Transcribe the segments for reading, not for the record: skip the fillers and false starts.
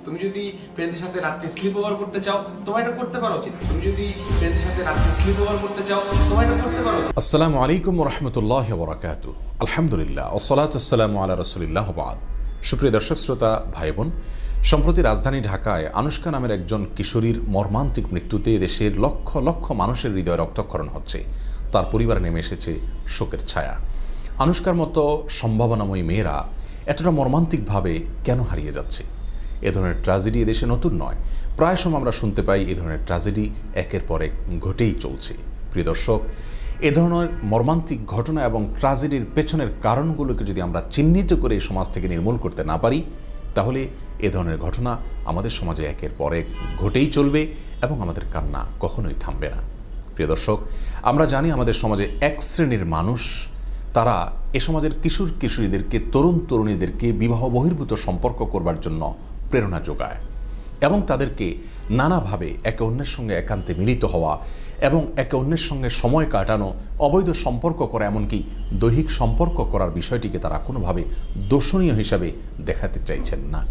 তুমি যদি ফ্রেন্ডের সাথে রাত্রে স্লিপ ওভার করতে চাও তোমার এটা করতে পারো উচিত। তুমি যদি ফ্রেন্ডের সাথে রাত্রে স্লিপ ওভার করতে চাও তোমার এটা করতে পারো উচিত। আসসালামু আলাইকুম ওয়া রাহমাতুল্লাহি ওয়া বারাকাতুহু। আলহামদুলিল্লাহ ওয়াসসালাতু ওয়াসসালামু আলা রাসূলিল্লাহ ওয়া বা'দ। সুপ্রিয় দর্শক শ্রোতা ভাই বোন, সম্প্রতি রাজধানী ঢাকায় আনুশকা নামের একজন কিশোরীর মর্মান্তিক মৃত্যুতে দেশের লক্ষ লক্ষ মানুষের হৃদয়ে রক্তক্ষরণ হচ্ছে। তার পরিবারে নেমে এসেছে শোকের ছায়া। আনুশকার মতো সম্ভাবনাময়ী মেয়েরা এতটা মর্মান্তিকভাবে কেন হারিয়ে যাচ্ছে? এ ধরনের ট্র্যাজেডি এদেশে নতুন নয়। প্রায় সময় আমরা শুনতে পাই এ ধরনের ট্র্যাজেডি একের পর এক ঘটেই চলছে। প্রিয় দর্শক, এ ধরনের মর্মান্তিক ঘটনা এবং ট্র্যাজেডির পেছনের কারণগুলোকে যদি আমরা চিহ্নিত করে এই সমাজ থেকে নির্মূল করতে না পারি, তাহলে এ ধরনের ঘটনা আমাদের সমাজে একের পর এক ঘটেই চলবে এবং আমাদের কান্না কখনোই থামবে না। প্রিয় দর্শক, আমরা জানি আমাদের সমাজে এক শ্রেণীর মানুষ, তারা এ সমাজের কিশোর কিশোরীদেরকে, তরুণ তরুণীদেরকে বিবাহ বহির্ভূত সম্পর্ক করবার জন্য প্রেরণা যোগায় এবং তাদেরকে নানাভাবে একে অন্যের সঙ্গে একান্তে মিলিত হওয়া এবং একে অন্যের সঙ্গে সময় কাটানো, অবৈধ সম্পর্ক করা, এমনকি দৈহিক সম্পর্ক করার বিষয়টিকে তারা কোনোভাবে দোষণীয় হিসাবে দেখাতে চাইছেন না।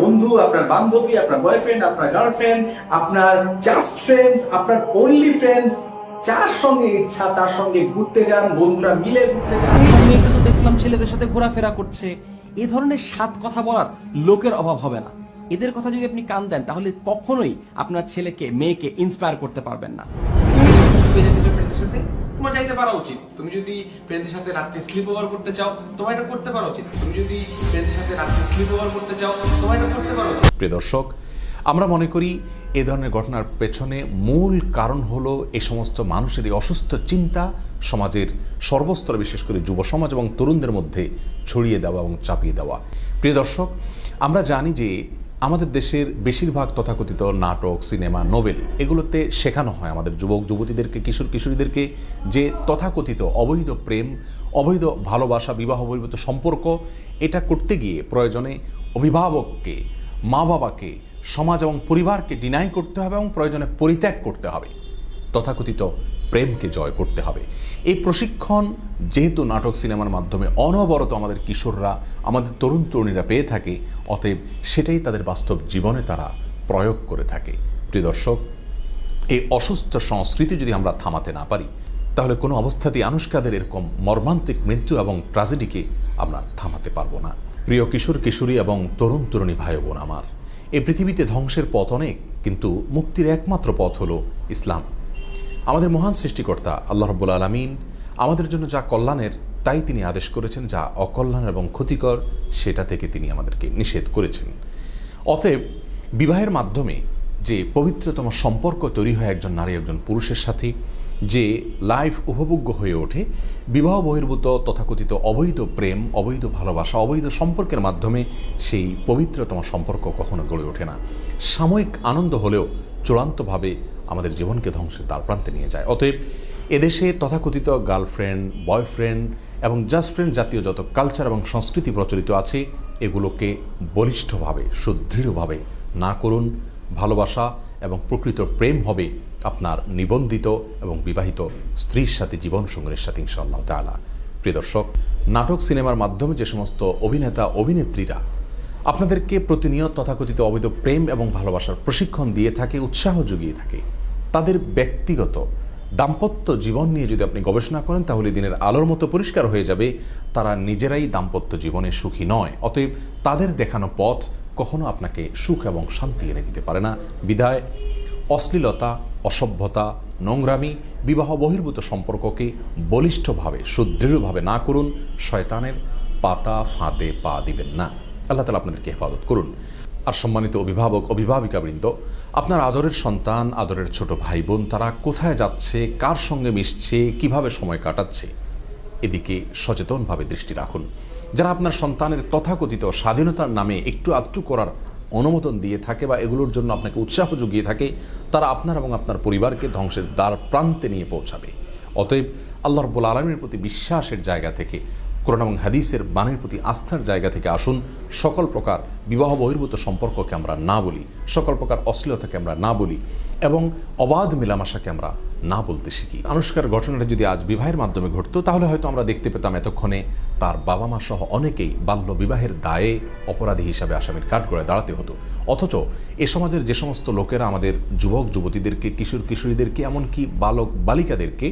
বন্ধু, আপনার বান্ধবী, আপনার বয়ফ্রেন্ড, আপনার গার্লফ্রেন্ড, আপনার জাস্ট ফ্রেন্ডস, আপনার অনলি ফ্রেন্ডস, যার সঙ্গে ইচ্ছা তার সঙ্গে ঘুরতে যান, বন্ধুরা মিলে ঘুরতে যান। মেয়েকে তো দেখলাম ছেলেদের সাথে ঘোরাফেরা করছে। এ ধরনের সাত কথা বলার লোকের অভাব হবে না। এদের কথা যদি আপনি কান দেন তাহলে কখনোই আপনার ছেলেকে মেয়েকে ইন্সপায়ার করতে পারবেন না। ফ্রেন্ডের সাথে তোমার যাইতে পারা উচিত। তুমি যদি ফ্রেন্ডের সাথে রাত্রে স্লিপ ওভার করতে চাও তোমার এটা করতে পারা উচিত। তুমি যদি ফ্রেন্ডের সাথে রাত্রে স্লিপ ওভার করতে চাও তোমার এটা করতে পারা উচিত। প্রিয় দর্শক, আমরা মনে করি এ ধরনের ঘটনার পেছনে মূল কারণ হলো এই সমস্ত মানুষের এই অসুস্থ চিন্তা সমাজের সর্বস্তরে, বিশেষ করে যুব সমাজ এবং তরুণদের মধ্যে ছড়িয়ে দেওয়া এবং চাপিয়ে দেওয়া। প্রিয় দর্শক, আমরা জানি যে আমাদের দেশের বেশিরভাগ তথাকথিত নাটক, সিনেমা, নোবেল, এগুলোতে শেখানো হয় আমাদের যুবক যুবতীদেরকে, কিশোর কিশোরীদেরকে যে তথাকথিত অবৈধ প্রেম, অবৈধ ভালোবাসা, বিবাহ বহির্ভূত সম্পর্ক, এটা করতে গিয়ে প্রয়োজনে অভিভাবককে, মা বাবাকে, সমাজ এবং পরিবারকে ডিনাই করতে হবে এবং প্রয়োজনে পরিত্যাগ করতে হবে। তথাকথিত প্রেমকে জয় করতে হবে। এই প্রশিক্ষণ যেহেতু নাটক সিনেমার মাধ্যমে অনবরত আমাদের কিশোররা, আমাদের তরুণ তরুণীরা পেয়ে থাকে, অতএব সেটাই তাদের বাস্তব জীবনে তারা প্রয়োগ করে থাকে। প্রিয় দর্শক, এই অসুস্থ সংস্কৃতি যদি আমরা থামাতে না পারি, তাহলে কোনো অবস্থাতেই আনুশকাদের এরকম মর্মান্তিক মৃত্যু এবং ট্র্যাজেডিকে আমরা থামাতে পারবো না। প্রিয় কিশোর কিশোরী এবং তরুণ তরুণী ভাই বোন আমার, এই পৃথিবীতে ধ্বংসের পথ অনেক, কিন্তু মুক্তির একমাত্র পথ হলো ইসলাম। আমাদের মহান সৃষ্টিকর্তা আল্লাহ রাব্বুল আলামিন আমাদের জন্য যা কল্যাণের তাই তিনি আদেশ করেছেন, যা অকল্যাণ এবং ক্ষতিকর সেটা থেকে তিনি আমাদেরকে নিষেধ করেছেন। অতএব বিবাহের মাধ্যমে যে পবিত্রতম সম্পর্ক তৈরি হয় একজন নারী একজন পুরুষের সাথে, যে লাইফ উপভোগ্য হয়ে ওঠে, বিবাহ বহির্ভূত তথাকথিত অবৈধ প্রেম, অবৈধ ভালোবাসা, অবৈধ সম্পর্কের মাধ্যমে সেই পবিত্রতম সম্পর্ক কখনো গড়ে ওঠে না। সাময়িক আনন্দ হলেও চূড়ান্তভাবে আমাদের জীবনকে ধ্বংসের দ্বারপ্রান্তে নিয়ে যায়। অতএব এদেশে তথাকথিত গার্লফ্রেন্ড, বয়ফ্রেন্ড এবং জাস্ট ফ্রেন্ড জাতীয় যত কালচার এবং সংস্কৃতি প্রচলিত আছে, এগুলোকে বলিষ্ঠভাবে, সুদৃঢ়ভাবে না করুন। ভালোবাসা এবং প্রকৃত প্রেম হবে আপনার নিবন্ধিত এবং বিবাহিত স্ত্রীর সাথে, জীবন সঙ্গীর সাথে, ইনশাআল্লাহ তাআলা। প্রিয় দর্শক, নাটক সিনেমার মাধ্যমে যে সমস্ত অভিনেতা অভিনেত্রীরা আপনাদেরকে প্রতিনিয়ত তথাকথিত অবৈধ প্রেম এবং ভালোবাসার প্রশিক্ষণ দিয়ে থাকে, উৎসাহ জুগিয়ে থাকে, তাদের ব্যক্তিগত দাম্পত্য জীবন নিয়ে যদি আপনি গবেষণা করেন, তাহলে দিনের আলোর মতো পরিষ্কার হয়ে যাবে তারা নিজেরাই দাম্পত্য জীবনে সুখী নয়। অতএব তাদের দেখানো পথ কখনো আপনাকে সুখ এবং শান্তি এনে দিতে পারে না। বিধায় অশ্লীলতা, অসভ্যতা, নোংরামি, বিবাহ বহির্ভূত সম্পর্ককে বলিষ্ঠভাবে, সুদৃঢ়ভাবে না করুন। শয়তানের পাতা ফাঁদে পা দিবেন না। আল্লাহ তাআলা আপনাদেরকে হেফাজত করুন। আর সম্মানিত অভিভাবক, অভিভাবিকাবৃন্দ, আপনার আদরের সন্তান, আদরের ছোট ভাই বোন, তারা কোথায় যাচ্ছে, কার সঙ্গে মিশছে, কিভাবে সময় কাটাচ্ছে, এদিকে সচেতনভাবে দৃষ্টি রাখুন। যারা আপনার সন্তানের তথাকথিত স্বাধীনতার নামে একটু আধটু করার অনুমোদন দিয়ে থাকে বা এগুলোর জন্য আপনাকে উৎসাহ জুগিয়ে থাকে, তারা আপনার এবং আপনার পরিবারকে ধ্বংসের দ্বার প্রান্তে নিয়ে পৌঁছাবে। অতএব আল্লাহ রাব্বুল আলামিনের প্রতি বিশ্বাসের জায়গা থেকে কোরআন এবং হাদিসের বাণীর প্রতি আস্থার জায়গা থেকে আসুন সকল প্রকার বিবাহ বহির্ভূত সম্পর্ককে আমরা না বলি, সকল প্রকার অশ্লীলতাকে আমরা না বলি এবং অবাধ মেলামেশাকে আমরা না বলতে শিখি। আনুষ্কার ঘটনাটা যদি আজ বিবাহের মাধ্যমে ঘটতো তাহলে হয়তো আমরা দেখতে পেতাম এতক্ষণে তার বাবা মা সহ অনেকেই বাল্য বিবাহের দায়ে অপরাধী হিসাবে আসামির কাঠগড়ায় দাঁড়াতে হতো। অথচ এ সমাজের যে সমস্ত লোকেরা আমাদের যুবক যুবতীদেরকে, কিশোর কিশোরীদেরকে, এমনকি বালক বালিকাদেরকে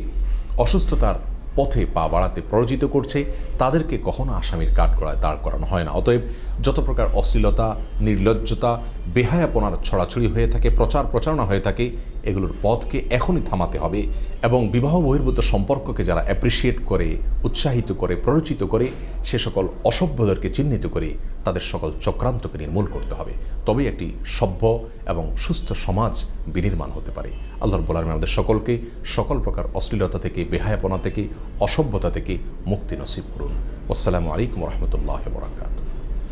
অসুস্থতার পথে পা বাড়াতে প্ররোচিত করছে, তাদেরকে কখনো আসামির কাঠগড়ায় দাঁড় করানো হয় না। অতএব যত প্রকার অশ্লীলতা, নির্লজ্জতা, বেহায়াপনার ছড়াছড়ি হয়ে থাকে, প্রচার প্রচারণা হয়ে থাকে, এগুলোর পথকে এখনই থামাতে হবে এবং বিবাহ বহির্ভূত সম্পর্ককে যারা অ্যাপ্রিসিয়েট করে, উৎসাহিত করে, প্ররোচিত করে, সে সকল অসভ্যদেরকে চিহ্নিত করে তাদের সকল চক্রান্তকে নির্মূল করতে হবে। তবেই একটি সভ্য এবং সুস্থ সমাজ বিনির্মাণ হতে পারে। আল্লাহ রাব্বুল আলামিন আমাদের সকলকে সকল প্রকার অশ্লীলতা থেকে, বেহায়াপনা থেকে, অসভ্যতা থেকে মুক্তি নসিব করুন। আসসালামু আলাইকুম ওয়া রাহমাতুল্লাহি ওয়া বারাকাতুহু।